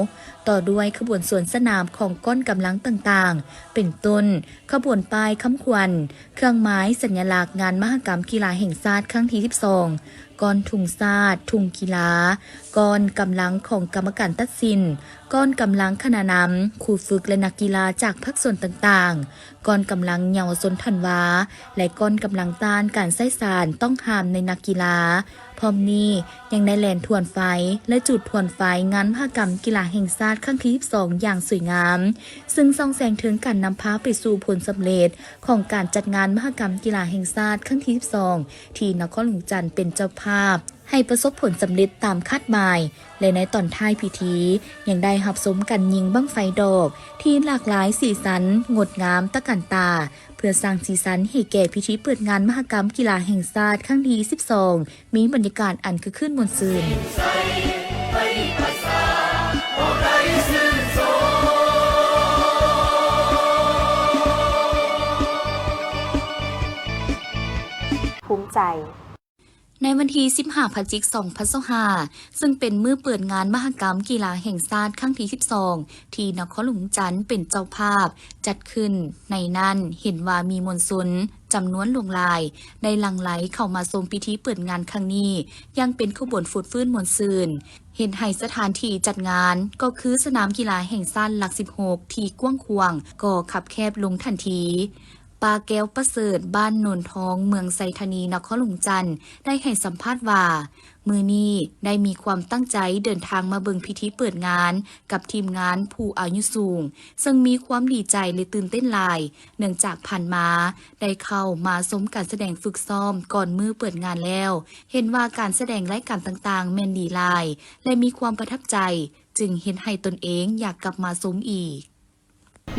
ต่อด้วยขบวนสวนสนามของก้อนกำลังต่างๆเป็นต้นขบวนป้ายคำขวัญเครื่องหมายสัญลักษณ์งานมหกรรมกีฬาแห่งชาติครั้งที่12ก้อนทุงชาติทุงกีฬาก้อนกำลังของกรรมการตัดสินก้อนกำลังคณะนำครูฝึกและนักกีฬาจากภาคส่วนต่างๆก้อนกำลังเยาวชนธันวาและก้อนกำลังต้านการใช้สารต้องห้ามในนักกีฬาพร้อมนี้ยังได้แล่นทวนไฟและจุดทวนไฟงานมหกรรมกีฬาแห่งชาติครั้งที่12อย่างสวยงามซึ่งส่องแสงถึงการนำพาไปสู่ผลสำเร็จของการจัดงานมหกรรมกีฬาแห่งชาติครั้งที่12ที่นครหลวงจันทน์เป็นเจ้าภาพให้ประสบผลสำเร็จตามคาดหมายและในตอนท้ายพิธียังได้รับชมกันยิงบั้งไฟดอกที่หลากหลายสีสันงดงามตะการตาเพื่อสร้างสีสันให้แก่พิธีเปิดงานมหกรรมกีฬาแห่งชาติครั้งที่12มีบรรยากาศอันคึกคืนมวลซื่นภูมิใจในวันที่15 พฤศจิกายน 2025ซึ่งเป็นมื้อเปิดงานมหกรรมกีฬาแห่งชาติครั้งที่12ที่นครหลวงจันทน์เป็นเจ้าภาพจัดขึ้นในนั้นเห็นว่ามีมวลชนจำนวนหลงหลายได้หลั่งไหลเข้ามาชมพิธีเปิดงานครั้งนี้ยังเป็นขบวนฟุดฟื้นมวลซื่นเห็นให้สถานที่จัดงานก็คือสนามกีฬาแห่งชาติหลัก16ที่กว้างขวางก็คับแคบลงทันที ปาแก้วประเสริฐบ้านโนนทองเมืองไซธานีนครหลวงจันทน์ได้ให้สัมภาษณ์ว่ามื้อนี้ได้มีความตั้งใจเดินทางมาเบิ่งพิธีเปิดงานกับทีมงานผู้อายุสูงซึ่งมีความดีใจและตื่นเต้นหลายเนื่องจากผ่านมาได้เข้ามาชมการแสดงฝึกซ้อมก่อนมื้อเปิดงานแล้วเห็นว่าการแสดงรายการต่างๆแม่นดีหลายและมีความประทับใจจึงเห็นให้ตนเองอยากกลับมาชมอีก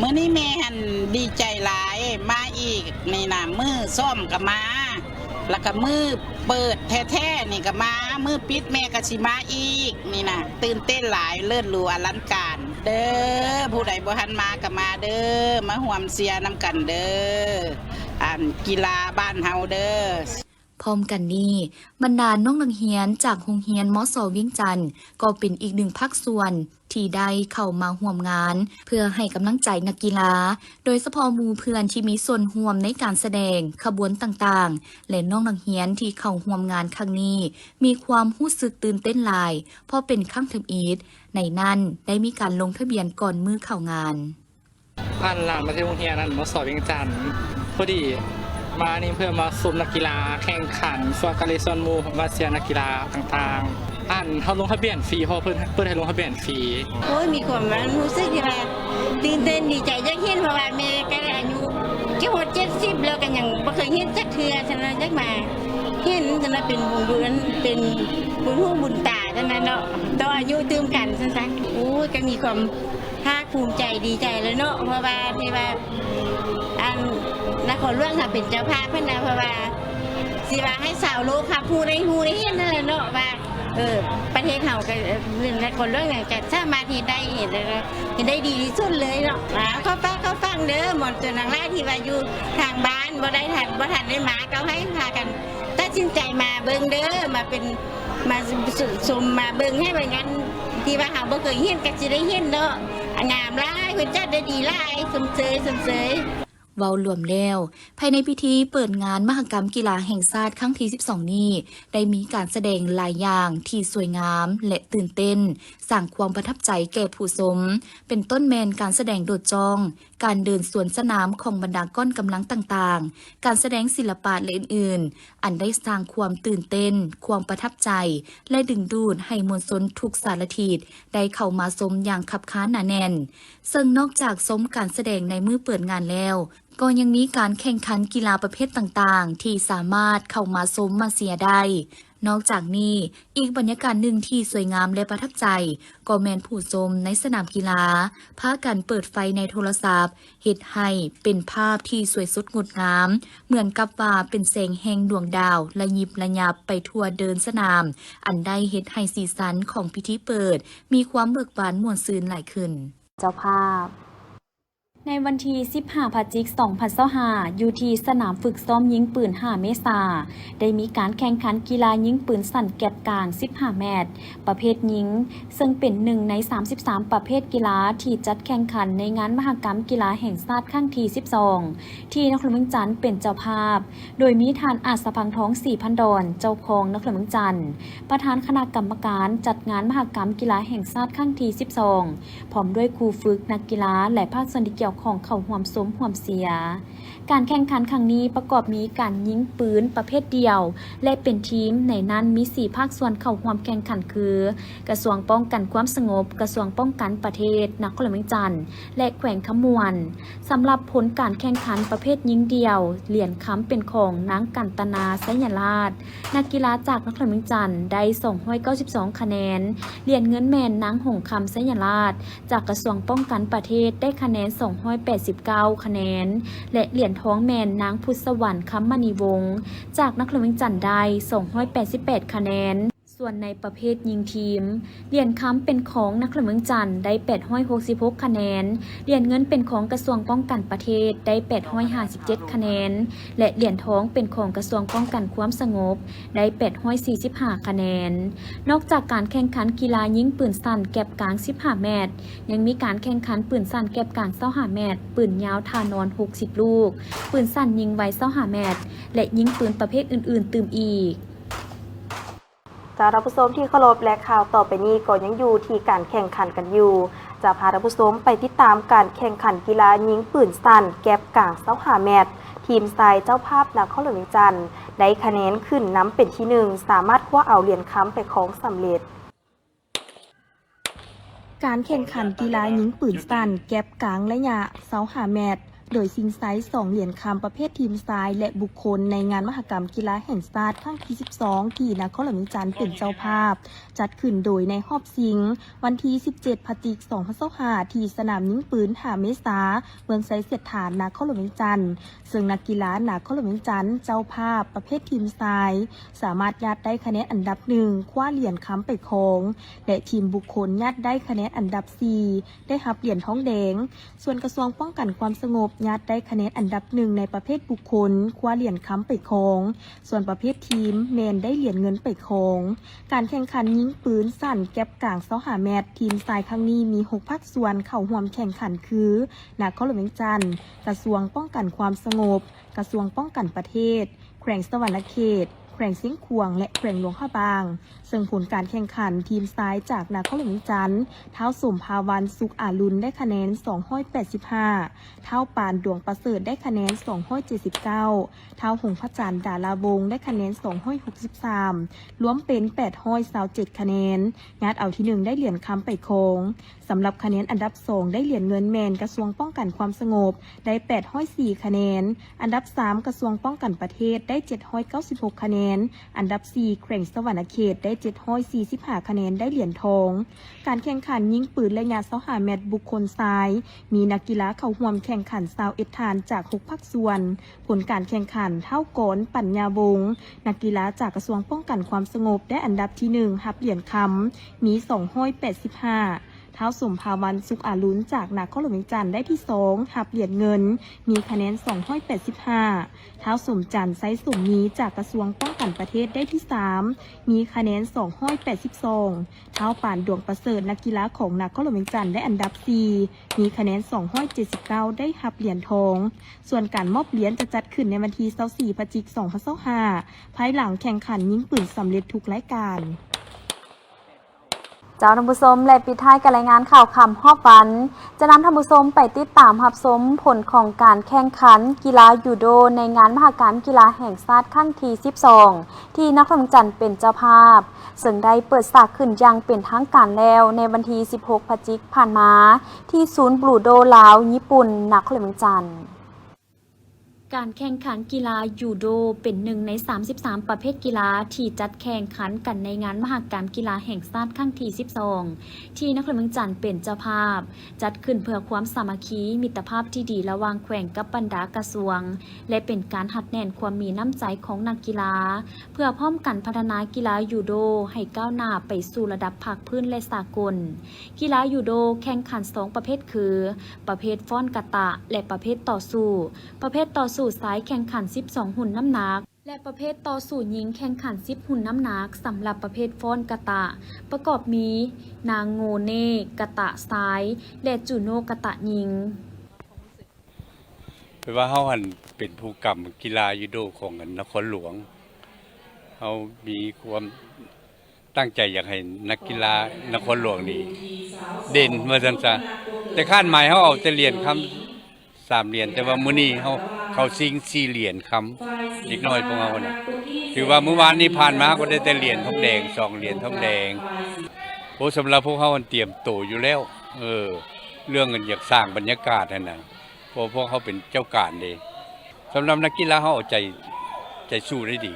มื้อนี้แม่หันดีใจหลายมาอีกในน้ำมือซ่อมก็มาแล้วก็มือเปิดแท้ๆนี่ก็มามือปิดแม่ก็สิมาอีกนี่นะตื่นเต้นหลายเลิศหรูอลังการเด้อผู้ใดบ่ทันมาก็มาเด้อมาร่วมเชียร์นำกันเด้อกีฬาบ้านเฮาเด้อพร้อมกันนี้บรรดาน้องนักเรียนจากโรงเรียนมส.เวียงจันทน์ก็เป็นอีกหนึ่งภาคส่วนที่ได้เข้ามาร่วมงานเพื่อให้กำลังใจนักกีฬาโดยเฉพาะหมู่เพื่อนที่มีส่วนร่วมในการแสดงขบวนต่างๆและน้องนักเรียนที่เข้าร่วมงานครั้งนี้มีความรู้สึกตื่นเต้นหลายเพราะเป็นครั้งทำอิฐในนั้นได้มีการลงทะเบียนก่อนมื้อเข้างานหลานมาที่โรงเรียนนั้นมส.เวียงจันทน์พอดีมานี่เพื่อมาซุ่มนักกีฬาแข่งขันส่วนการเล่นส่วนหมู่มาเชียร์นักกีฬาต่างๆเขาลงทะเบียนฟรีเพราะเพิ่นให้ลงทะเบียนฟรีโอ้ยมีความรู้สึกที่ว่าตื่นเต้นดีใจจักเห็นเพราะว่าแม่ก็อายุ70แล้วก็ยังบ่เคยเห็นจักเทื่อฉะนั้นจักมาเห็นฉะนั้นเป็นบุญเป็นบุญหูบุญตาฉะนั้นเนาะต่ออายุตื่มกันซั่นๆโอ้ยก็มีความภาคภูมิใจดีใจเลยเนาะเพราะว่าที่ว่านครหลวงค่ะเป็นเจ้าภาพเพิ่นนะเพราะว่าสิว่าให้สาวโลกค่ะผู้ได้เห็นนั่นแหละเนาะว่าประเทศเฮาก็นครหลวงเนี่ยจะสามารถเฮ็ดได้เห็นได้ดีที่สุดเลยเนาะเขาฟังเด้อหมดตัวนางล่าที่ว่าอยู่ทางบ้านบ่ทันได้มาก็ให้พากันตัดสินใจมาเบิ่งเด้อมาชมมาเบิ่งให้ว่างั้นที่ว่าเฮาบ่เคยเห็นก็สิได้เห็นเนาะงามหลายเพิ่นจัดได้ดีหลายสมเสยเว้ารวมแล้วภายในพิธีเปิดงานมหกรรมกีฬาแห่งชาติครั้งที่12นี้ได้มีการแสดงหลายอย่างที่สวยงามและตื่นเต้นสร้างความประทับใจแก่ผู้ชมเป็นต้นแมนการแสดงโดดจ้องการเดินสวนสนามของบรรดาก้อนกำลังต่างๆการแสดงศิลปะและอื่นๆอันได้สร้างความตื่นเต้นความประทับใจและดึงดูดให้มวลชนทุกสารทิศได้เข้ามาชมอย่างคับค้านหนาแน่นซึ่งนอกจากชมการแสดงในมื้อเปิดงานแล้วก็ยังมีการแข่งขันกีฬาประเภทต่างๆที่สามารถเข้ามาชมมาเชียร์ได้นอกจากนี้อีกบรรยากาศหนึ่งที่สวยงามและประทับใจก็แม่นผู้ชมในสนามกีฬาพากันเปิดไฟในโทรศัพท์เฮ็ดให้เป็นภาพที่สวยสดงดงามเหมือนกับว่าเป็นแสงแห่งดวงดาวระยิบระยับไปทั่วเดินสนามอันได้เฮ็ดให้สีสันของพิธีเปิดมีความเบิกบานม่วนซื่นหลายขึ้นเจ้าภาพในวันที่15 พฤศจิกายน 2025อยู่ที่สนามฝึกซ้อมยิงปืน 5 เมษายนได้มีการแข่งขันกีฬายิงปืนสั้นแก็บกลาง 15 เมตร ประเภทยิงซึ่งเป็นหนึ่งใน 33 ประเภทกีฬาที่จัดแข่งขันในงานมหกรรมกีฬาแห่งชาติครั้งที่ 12 ที่นครหลวงเวียงจันทน์เป็นเจ้าภาพโดยมีท่านอาจสะพังทองศรีพันดอนเจ้าของนครหลวงเวียงจันทน์ประธานคณะกรรมการจัดงานมหกรรมกีฬาแห่งชาติครั้งที่ 12 พร้อมด้วยครูฝึกนักกีฬาและภาคส่วนที่เกี่ยวของเข้าร่วมสมร่วมเสียการแข่งขันครั้งนี้ประกอบมีการยิงปืนประเภทเดียวและเป็นทีมในนั้นมี4ภาคส่วนเข้าร่วมแข่งขันคือกระทรวงป้องกันความสงบกระทรวงป้องกันประเทศนครหลวงเวียงจันทน์และแขวงขมวนสำหรับผลการแข่งขันประเภทยิงเดียวเหรียญค้ำเป็นของนางกันตนาไสยราชนักกีฬาจากนครหลวงเวียงจันทน์ได้292คะแนนเหรียญเงินแมนนางหงคำไสยราชจากกระทรวงป้องกันประเทศได้คะแนน289คะแนนและเหรียญทองแมนนางพุทธสวรรค์คำมณีวงศ์จากนครหลวงเวียงจันทน์ได้288คะแนนส่วนในประเภทยิงทีมเหรียญค้ำเป็นของนครหลวงเวียงจันทน์ได้866คะแนนเหรียญเงินเป็นของกระทรวงป้องกันประเทศได้857คะแนนและเหรียญทองเป็นของกระทรวงป้องกันความสงบได้845คะแนนนอกจากการแข่งขันกีฬายิงปืนสั้นแก็บกลาง15เมตรยังมีการแข่งขันปืนสั้นแก็บกลาง25เมตรปืนยาวทานอน60ลูกปืนสั้นยิงไว25เมตรและยิงปืนประเภทอื่นๆตื่มอีกจากรับผู้ชมที่เคารพและข่าวต่อไปนี้ก็ยังอยู่ที่การแข่งขันกันอยู่ จะพาท่านผู้ชมไปติดตามการแข่งขันกีฬายิงปืนสั้นแก๊ปกลาง25 เมตรทีมทรายเจ้าภาพนครหลวงเวียงจันทร์ได้คะแนนขึ้นนำเป็นที่ 1สามารถคว้าเอาเหรียญค้ำไปครองสำเร็จการแข่งขันกีฬายิงปืนสั้นแก๊ปกลางระยะ25 เมตรโดยชิงไซส์2เหรียญคำประเภททีมทรายและบุคคลในงานมหกรรมกีฬาแห่งชาติครั้งที่ 12 ที่นครหลวงเวียงจันทร์เป็นเจ้าภาพจัดขึ้นโดยในรอบชิงวันที่ 17 พฤศจิกายน 2025 ที่สนามยิงปืน5 เมษายนเมืองไซเสียดฐานนครหลวงเวียงจันทร์ซึ่งนักกีฬานครหลวงเวียงจันทร์เจ้าภาพประเภททีมทรายสามารถยัดได้คะแนนอันดับ1คว้าเหรียญค้ำไปครองและทีมบุคคลยัดได้คะแนนอันดับ4ได้รับเหรียญทองแดงส่วนกระทรวงป้องกันความสงบยัดได้คะแนนอันดับ1ในประเภทบุคคลคว้าเหรียญค้ำไปครองส่วนประเภททีมแมนได้เหรียญเงินไปครองการแข่งขันยิงปืนสั้นแก๊ปกลาง25 เมตรทีมทรายครั้งนี้มี6ภาคส่วนเข้าร่วมแข่งขันคือนครหลวงเวียงจันทร์กระทรวงป้องกันความสงบกระทรวงป้องกันประเทศแขวงสวรรณเขตแขวงเสียงขวงและแขวงหลวงพระบางซึ่งผลการแข่งขันทีมซ้ายจากนครหลวงเวียงจันทร์เท้าสมภาวันสุขอารุณได้คะแนน285เท้าปานดวงประเสริฐได้คะแนน279เท้าหงพระจันทร์ดาราบงได้คะแนน263รวมเป็น827คะแนนงัดเอาที่1ได้เหรียญคำไปครองสำหรับคะแนนอันดับ2ได้เหรียญเงินแมนกระทรวงป้องกันความสงบได้804คะแนนอันดับ3กระทรวงป้องกันประเทศได้796คะแนนอันดับ4แขวงสวรรณเขตได้745คะแนนได้เหรียญทองการแข่งขันยิงปืนระยะ25 เมตรบุคคลซ้ายมีนักกีฬาเข้าร่วมแข่งขัน21ฐานจาก6ภาคส่วนผลการแข่งขันเท่าโกนปัญญาวงศ์นักกีฬาจากกระทรวงป้องกันความสงบได้อันดับที่1รับเหรียญคำมี285เท้าสมภาวันสุขอารุณจากนครหลวงเวียงจันทร์ได้ที่2รับเหรียญเงินมีคะแนน285เท้าสมจันทร์ไซสมมีจากกระทรวงป้องกันประเทศได้ที่3มีคะแนน282เท้าป่านดวงประเสริฐนักกีฬาของนครหลวงเวียงจันทร์ได้อันดับ4มีคะแนน279ได้รับเหรียญทองส่วนการมอบเหรียญจะจัดขึ้นในวันที่24 พฤศจิกายน 2025ภายหลังแข่งขันยิงปืนสำเร็จทุกรายการเจ้าท่านผู้ชมและปิดท้ายการรายงานข่าวคำฮอบวันจะนำท่านผู้ชมไปติดตามรับชมผลของการแข่งขันกีฬายูโดในงานมหกรรมกีฬาแห่งชาติครั้งที่ 12 ที่นครหลวงจันทร์เป็นเจ้าภาพซึ่งได้เปิดฉากขึ้นอย่างเป็นทางการแล้วในวันที่ 16 พฤศจิกายนผ่านมาที่ศูนย์บลูโดลาวญี่ปุ่นนครหลวงจันทร์การแข่งขันกีฬายูโดเป็นหนึ่งใน33ประเภทกีฬาที่จัดแข่งขันกันในงานมหกรรมกีฬาแห่งชาติครั้งที่ 12 ที่นครหลวงจันทร์เป็นเจ้าภาพจัดขึ้นเพื่อความสามัคคีมิตรภาพที่ดีระหว่างแขวงกับบรรดากระทรวงและเป็นการหัดแน่นความมีน้ำใจของนักกีฬาเพื่อพร้อมกันพัฒนากีฬายูโดให้ก้าวหน้าไปสู่ระดับภาคพื้นและสากลกีฬายูโดแข่งขัน2ประเภทคือประเภทฟ้อนกะตะและประเภทต่อสู้ประเภทต่อสู้สายแข่งขัน12หุ่นน้ำหนักและประเภทต่อสู้หญิงแข่งขัน10หุ่นน้ำหนักสำหรับประเภทฟ้อนกะตะประกอบมีนางโงเน่กะตะซ้ายและจูโนกะตะหญิงแปลว่าเฮาหันเป็นผู้กำกีฬายูโดของนครหลวงเฮามีความตั้งใจอยากให้นักกีฬานครหลวงนี่เด่นว่าซั่นซะแต่คาดหมายเฮาเอาแต่เหรียญคำ3เหรียญแต่ว่ามื้อนี้เฮาเข้าชิง4เหรียญคำเด็กน้อยพวกเฮาน่ะถือว่าเมื่อวานนี้ผ่านมาก็ได้แต่เหรียญทองแดง2เหรียญทองแดงโอ้สำหรับพวกเฮาเตรียมโตอยู่แล้วเรื่องอยากสร้างบรรยากาศนั่นน่ะเพราะพวกเขาเป็นเจ้าการเด้สำหรับนักกีฬาเฮาเอาใจสู้ได้ดี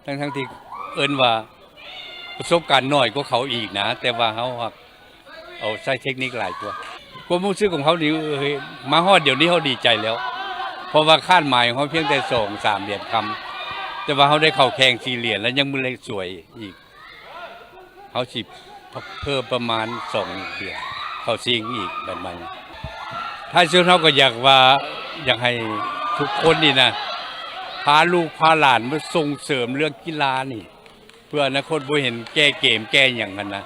ทั้งที่เอิ้นว่าประสบการณ์น้อยกว่าเขาอีกนะแต่ว่าเฮาเอาใช้เทคนิคหลายตัวความรู้สึกของเขานี่มาฮอดเดี๋ยวนี้เขาดีใจแล้วเพราะว่าคาดหมายของเขาเพียงแต่2-3เหรียญคำแต่ว่าเขาได้เข้าแข่ง4เหรียญแล้วยังมือเล็กสวยอีกเขาสิเพิ่มประมาณ2เหรียญเข้าชิงอีกแบบนั้นถ้าเชื่อเขาก็อยากให้ทุกคนนี่นะพาลูกพาหลานมาส่งเสริมเรื่องกีฬานี่เพื่ออนาคตบ่เห็นแก้เกมแก้อย่างนั้นนะ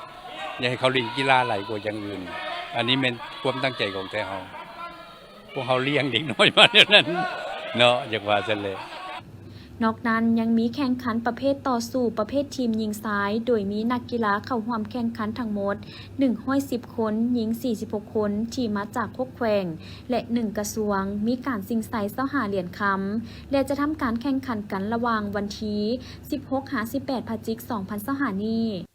อยากให้เขาเล่นกีฬาหลายกว่าอย่างอื่นอันนี้เป็นความตั้งใจของแต่เฮาพวกเฮาเลี้ยงเด็กน้อยมาเดี๋ยวนั้นเนาะอยากว่าซั่นเลย นอกนั้นยังมีแข่งขันประเภทต่อสู้ประเภททีมยิงซ้าย โดยมีนักกีฬาเข้าร่วมแข่งขันทั้งหมด110 คนหญิง 46 คนที่มาจาก6แขวงและ 1 กระทรวง มีการชิงไซ25เหรียญคำและจะทำการแข่งขันกันระหว่างวันที่ 16-18 พฤศจิกายน 2025 นี้